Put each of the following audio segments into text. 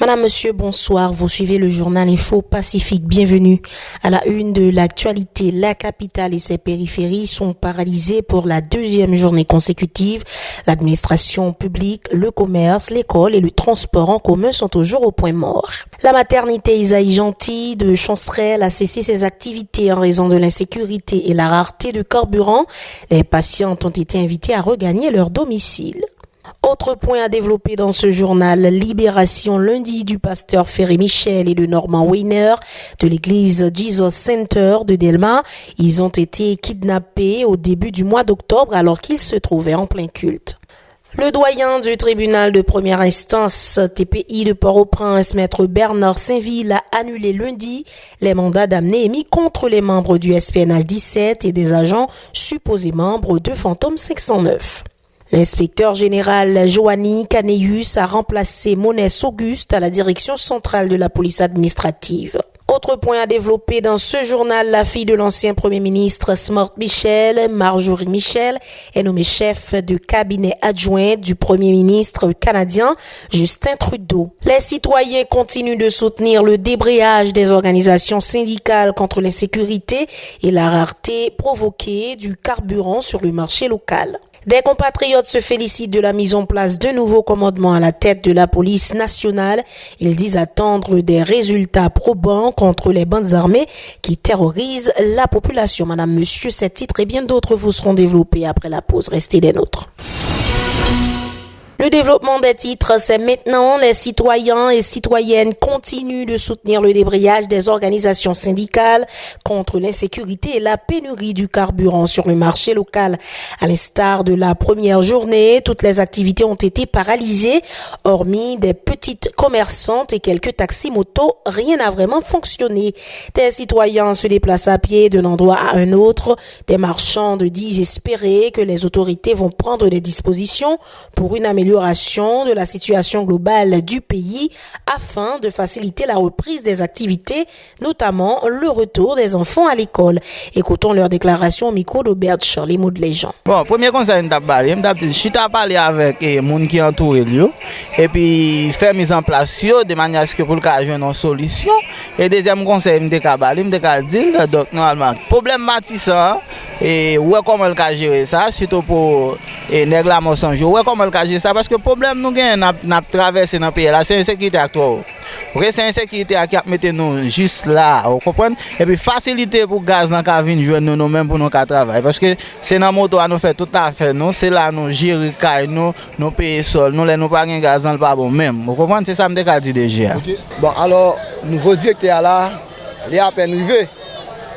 Madame, Monsieur, bonsoir. Vous suivez le journal Info Pacifique. Bienvenue. À la une de l'actualité, la capitale et ses périphéries sont paralysées pour la deuxième journée consécutive. L'administration publique, le commerce, l'école et le transport en commun sont toujours au point mort. La maternité Isaïe Gentil de Chancerelle a cessé ses activités en raison de l'insécurité et la rareté de carburant. Les patientes ont été invitées à regagner leur domicile. Autre point à développer dans ce journal, libération lundi du pasteur Ferré Michel et de Normand Weiner de l'église Jesus Center de Delma. Ils ont été kidnappés au début du mois d'octobre alors qu'ils se trouvaient en plein culte. Le doyen du tribunal de première instance TPI de Port-au-Prince, maître Bernard Saint-Ville, a annulé lundi les mandats d'amener émis contre les membres du SPNH 17 et des agents supposés membres de Fantôme 509. L'inspecteur général Joanny Caneus a remplacé Monès Auguste à la direction centrale de la police administrative. Autre point à développer dans ce journal, la fille de l'ancien premier ministre Smart Michel, Marjorie Michel, est nommée chef de cabinet adjoint du premier ministre canadien Justin Trudeau. Les citoyens continuent de soutenir le débrayage des organisations syndicales contre l'insécurité et la rareté provoquée du carburant sur le marché local. Des compatriotes se félicitent de la mise en place de nouveaux commandements à la tête de la police nationale. Ils disent attendre des résultats probants contre les bandes armées qui terrorisent la population. Madame, Monsieur, ces titres et bien d'autres vous seront développés après la pause. Restez des nôtres. Le développement des titres, c'est maintenant. Les citoyens et citoyennes continuent de soutenir le débrayage des organisations syndicales contre l'insécurité et la pénurie du carburant sur le marché local. À l'instar de la première journée, toutes les activités ont été paralysées, hormis des petites commerçantes et quelques taxis-motos. Rien n'a vraiment fonctionné. Des citoyens se déplacent à pied d'un endroit à un autre. Des marchands disent espérer que les autorités vont prendre des dispositions pour une amélioration de la situation globale du pays afin de faciliter la reprise des activités, notamment le retour des enfants à l'école. Écoutons leur déclaration au micro d'Aubert Charlie Maud les gens. Bon, premier conseil, je t'ai parlé avec les gens qui entourent lui et puis faire mise en place de manière à ce que pour le cas jouer une solution. Et deuxième conseil, je t'ai dit donc normalement problème matissant et ouais comment le cas gérer ça surtout pour néglamment sans jour ouais comment le cas gérer ça parce que le problème nous gagne n'a traversé dans le pays là c'est l'insécurité actuelle. OK, c'est l'insécurité qui a mettre nous juste là, vous comprenez? Et puis faciliter pour gaz dans cabine joindre nous même pour nous travailler parce que c'est dans moto à nous faire toute affaire nous c'est là nous gérer caille nous payer sol nous les nous pas gain gaz dans le pas bon même. Vous comprenez? C'est ça me dit déjà. OK. Bon alors nouveau directeur là, il est à peine arrivé.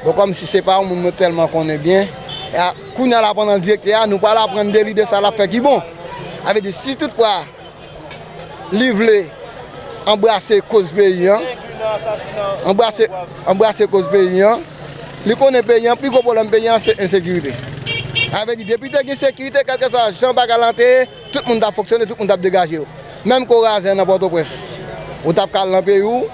Donc comme si c'est pas un monde tellement qu'on est bien, quand on a la pendant le directeur, nous pas la prendre des l'idée ça la fait qui bon. Avec des si toutefois livrer embrasser cause paysan embrasser cause paysan les connaît paysan plus gros problème paysan c'est insécurité avec des députés qui sécurité quelque soit Jean Bagalanté tout le monde a fonctionné tout le monde a dégagé même Coraz dans Port-au-Prince ou t'a cal dans pays où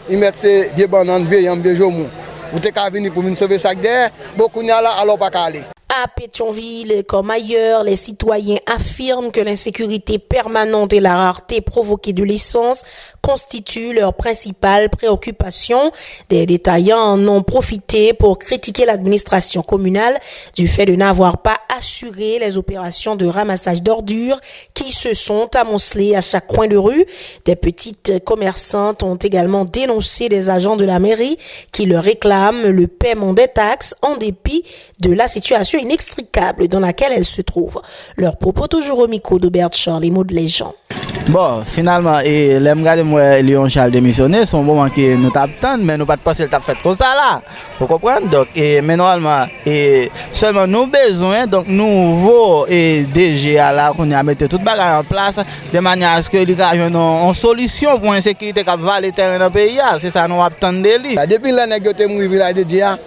ils mettent ces vieux bananes vieux joumou ou t'es qu'à venir pour venir sauver sac d'air beaucoup n'y a là alors pas caler. À Pétionville, comme ailleurs, les citoyens affirment que l'insécurité permanente et la rareté provoquée de l'essence constituent leur principale préoccupation. Des détaillants en ont profité pour critiquer l'administration communale du fait de n'avoir pas assuré les opérations de ramassage d'ordures qui se sont amoncelées à chaque coin de rue. Des petites commerçantes ont également dénoncé des agents de la mairie qui leur réclament le paiement des taxes en dépit de la situation inextricable dans laquelle elles se trouvent. Leurs propos toujours au micro d'Aubert Charlie Maud les gens. Bon, finalement, et les gars de moi, Léon Charles démissionné, son moment qui nous t'attendent, mais nous pas passer le tap fait comme ça là. Vous comprenez? Donc, mais normalement, seulement nous besoin, donc nouveau DG là, qu'on a mis toute bagarre en place, de manière à ce que les gars aient une solution pour l'insécurité qui va le terrain dans le pays. C'est ça nous attendons. Depuis l'année que nous avons village de Dia,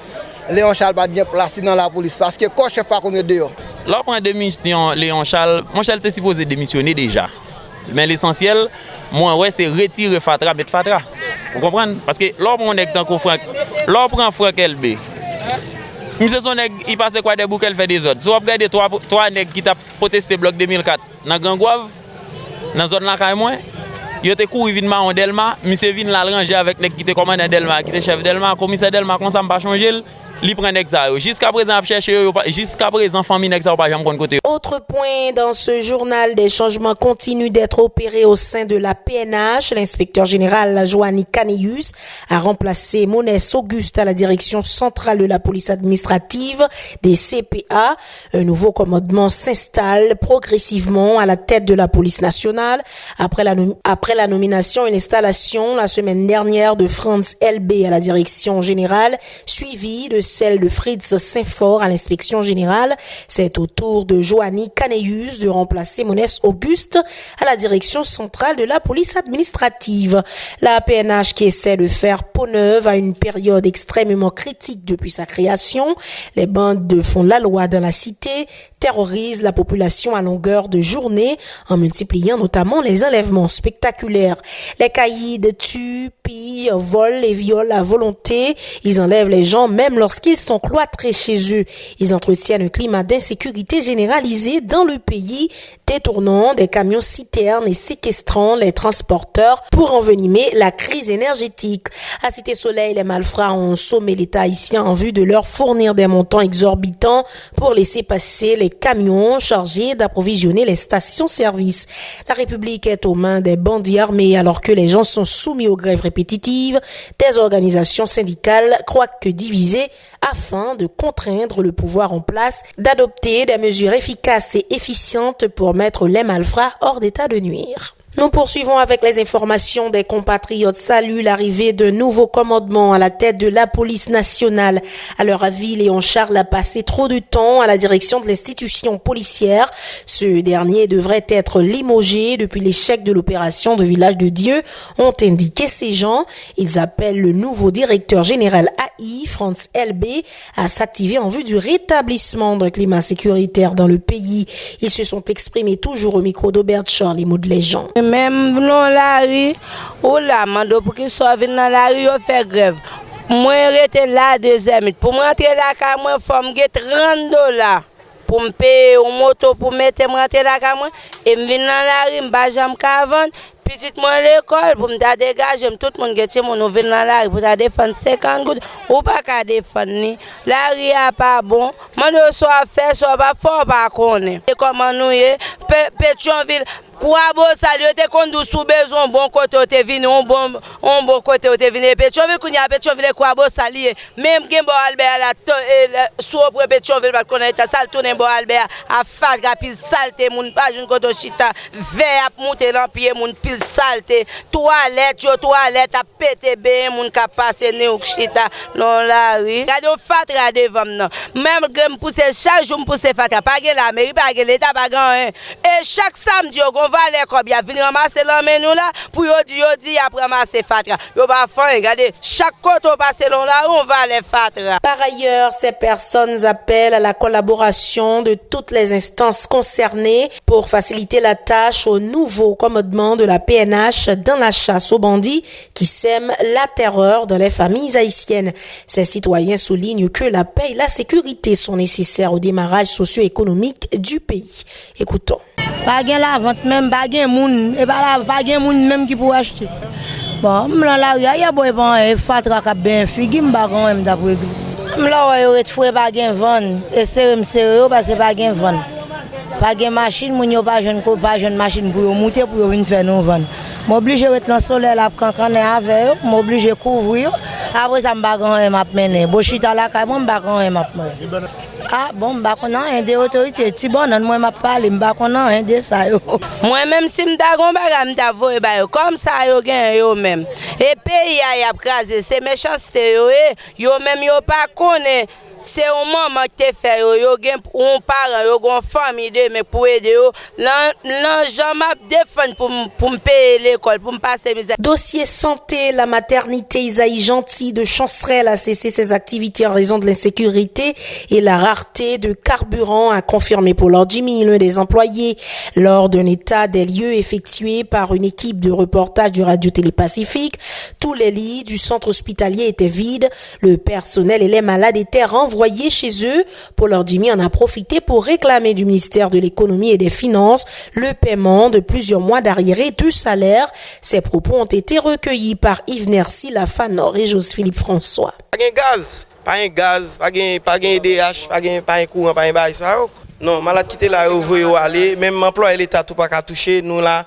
Léon Charles va bien placé dans la police parce que quand chef a qu'on est dehors. Lors de la démission, Léon Charles, mon Charles était supposé démissionner déjà. Mais l'essentiel, moi, ouais, c'est retirer Fatra, mettre Fatra. Vous comprenez? Parce que l'homme on est dans le Franck, l'homme prend Franck LB. Monsieur son nèg, il passe quoi des boucs, elle fait des autres. Si vous regardez trois nègres qui t'a protesté bloc 2004 dans Gangouave, dans la zone là, yo te couru vin ma on Delma, monsieur vin la ranger avec nèg qui te commandant Delma, qui te chef Delma, commissaire Delma, comme ça pas changer. Li prend nèg ça yo. Jusqu'à présent a chercher yo, jusqu'à présent famille nèg ça pas jamais côté. Autre point dans ce journal, des changements continuent d'être opérés au sein de la PNH. L'inspecteur général Joanny Caneus a remplacé Monès Auguste à la direction centrale de la police administrative des CPA. Un nouveau commandement s'installe progressivement à la tête de la police nationale après la nomination et l'installation la semaine dernière de Franz LB à la direction générale, suivi de celle de Fritz Saint-Fort à l'inspection générale. C'est au tour de Joanny Caneus de remplacer Monès Auguste à la direction centrale de la police administrative. La PNH qui essaie de faire peau neuve à une période extrêmement critique depuis sa création. Les bandes font la loi dans la cité, terrorisent la population à longueur de journée en multipliant notamment les enlèvements spectaculaires. Les caïds tuent, pillent, volent et violent à volonté. Ils enlèvent les gens même lorsqu'ils sont cloîtrés chez eux. Ils entretiennent un climat d'insécurité généralisé dans le pays, détournant des camions citernes et séquestrant les transporteurs pour envenimer la crise énergétique. À Cité Soleil, les malfrats ont sommé l'État haïtien en vue de leur fournir des montants exorbitants pour laisser passer les camions chargés d'approvisionner les stations-service. La République est aux mains des bandits armés alors que les gens sont soumis aux grèves répétitives. Des organisations syndicales croient que divisées afin de contraindre le pouvoir en place d'adopter des mesures efficaces et efficientes pour mettre les malfrats hors d'état de nuire. Nous poursuivons avec les informations des compatriotes. Saluent l'arrivée d'un nouveau commandement à la tête de la police nationale. À leur avis, Léon Charles a passé trop de temps à la direction de l'institution policière. Ce dernier devrait être limogé depuis l'échec de l'opération de Village de Dieu, ont indiqué ces gens. Ils appellent le nouveau directeur général AI, Franz LB, à s'activer en vue du rétablissement d'un climat sécuritaire dans le pays. Ils se sont exprimés toujours au micro d'Aubert Charles, les mots de les gens. Même dans la rue, ou là, mando pour qu'ils soient venus dans la rue, ils font grève. Moi, j'étais là 2 minutes. Pour rentrer là, moi, il faut me $30 pour me payer une moto pour mettre rentrer là, et je viens dans la rue, je vais me petite moi à l'école pour me dégager tout le monde qui mon vient dans la rue pour défendre 50 gouttes ou pas qu'à défendre la rue a pas bon moi soit faire soit pas fort pas connaître comment nous Pétionville quoi beau salut te conduit sous besoin bon côté te venu on bon côté te venu Pétionville qu'on y a Pétionville quoi beau salut même Gembo Albert la sous pour Pétionville pas connaître ça tourner bon Albert a faire rapide saleté moun pas une côté chita vert monter l'empire moun pile saleté toilette a pété ben moun ka passer né ou chita non la rue regardez fatra devant non même que me pousser chaque jour me pousser fatra pas la mairie pas l'état pas grand et chaque samedi on va aller comme il venir ramasser l'emmène nous là pour yo dit après ramasser fatra yo pas faire regardez chaque côté on passe là on va aller fatra. Par ailleurs, ces personnes appellent à la collaboration de toutes les instances concernées pour faciliter la tâche au nouveau commandement de la PNH dans la chasse aux bandits qui sèment la terreur dans les familles haïtiennes. Ces citoyens soulignent que la paix et la sécurité sont nécessaires au démarrage socio-économique du pays. Écoutons. Pas gain la vente même pas gain moun et pas gain moun même qui pour acheter. Bon, là il y a boy bon fatra ka ben figi m'ba gon même d'après. Là yo retfoué pas gain vendre et c'est parce que pas gain vendre. Pas gain machine moun yo pas jeune machine pour monter pour venir faire nous vendre. M'obligé être dans soleil là cancaner avec m'obligé couvrir après ça m'ba gon m'a mener. Bochita là ka m'ba gon m'a mener. Ah bon, m'ba connait un des autorités ti bon moi m'a parler m'ba connait un de ça yo. Moi même si m'ta gon baga m'ta voye ba yo comme ça yo gen yo même. Et pays a y a crasé c'est méchanceté yo même yo pas connaît. C'est au moment que tu fais yo gen un parent yo gon famille de mais pour aider yo l'argent m'a défendre pour me payer l'école pour me passer mes dossier santé. La maternité Isaïe Gentil de Chancerelle a cessé ses activités en raison de l'insécurité et la rareté de carburant, a confirmé Paul Jimmy, l'un des employés, lors d'un état des lieux effectué par une équipe de reportage du Radio-Télé Pacifique. Tous les lits du centre hospitalier étaient vides, le personnel et les malades étaient renvoyés renvoyés chez eux. Paul Ordimi en a profité pour réclamer du ministère de l'économie et des finances le paiement de plusieurs mois d'arriérés de salaire. Ces propos ont été recueillis par Yves Nercy, la Fanor et Joseph-Philippe François. Pas un gaz, pas un DH, pas un courant, pas un bail ça. Non, malade qui était là, vous voyez aller, même emploi l'État tout pas qu'à toucher, nous là,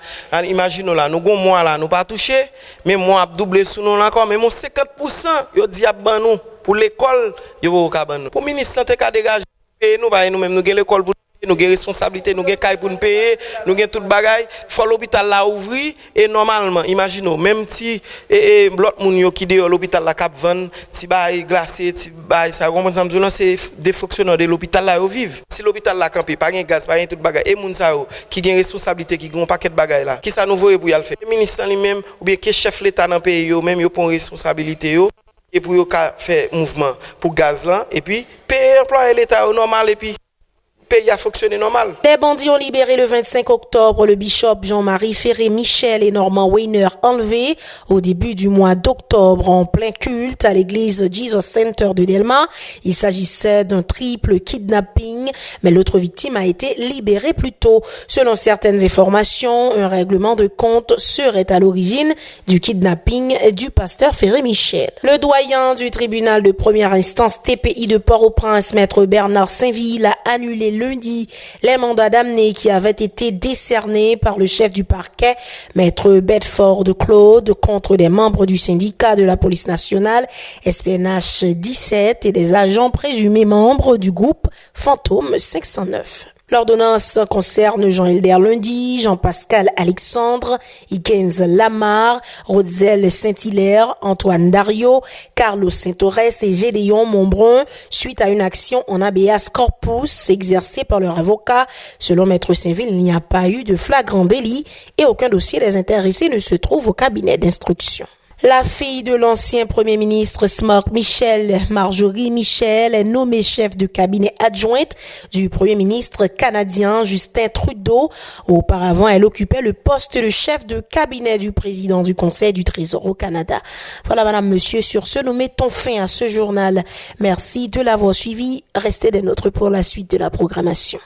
imaginons là, nous gon mois là, nous pas toucher, mais moi doublé sous nous là encore, mais mon 50%, yo dit ban nous pour l'école, yo ka ban nous. Pour ministre santé ka dégager, nous ba nous même nous gen l'école pour nous avons responsabilité, nous avons caille pour nous payer, nous avons tout bagaille. Il faut l'hôpital là ouvrir et normalement, imaginons, même si l'autre moun qui dit l'hôpital là cap vendre, si bail glacé, si bail ça, c'est des fonctionnaires de l'hôpital là vivent. Si l'hôpital là campé, pas de gaz, pas de tout bagaille, et moun ça qui ont responsabilité, qui ont un paquet de bagaille là, qui ça nous voye pour y le faire. Le ministre lui-même ou bien que chef l'État dans le pays même yo prend responsabilité et pour yo faire mouvement pour gaz là et puis payer employé l'État normal et puis pays a fonctionné normal. Les bandits ont libéré le 25 octobre le bishop Jean-Marie Ferré Michel et Normand Weiner enlevés au début du mois d'octobre en plein culte à l'église Jesus Center de Delma. Il s'agissait d'un triple kidnapping, mais l'autre victime a été libérée plus tôt. Selon certaines informations, un règlement de compte serait à l'origine du kidnapping du pasteur Ferré Michel. Le doyen du tribunal de première instance TPI de Port-au-Prince, maître Bernard Saint-Ville, a annulé lundi les mandats d'amener qui avaient été décernés par le chef du parquet, maître Bedford Claude, contre des membres du syndicat de la police nationale SPNH 17 et des agents présumés membres du groupe Fantôme 509. L'ordonnance concerne Jean-Hilder Lundi, Jean-Pascal Alexandre, Ikens Lamar, Rodzel Saint-Hilaire, Antoine Dario, Carlos Saint-Torres et Gédéon Montbrun suite à une action en habeas corpus exercée par leur avocat. Selon Maître Saint-Ville, il n'y a pas eu de flagrant délit et aucun dossier des intéressés ne se trouve au cabinet d'instruction. La fille de l'ancien premier ministre Smock Michel, Marjorie Michel, est nommée chef de cabinet adjointe du premier ministre canadien Justin Trudeau. Auparavant, elle occupait le poste de chef de cabinet du président du Conseil du Trésor au Canada. Voilà, madame, monsieur, sur ce, nous mettons fin à ce journal. Merci de l'avoir suivi. Restez des nôtres pour la suite de la programmation.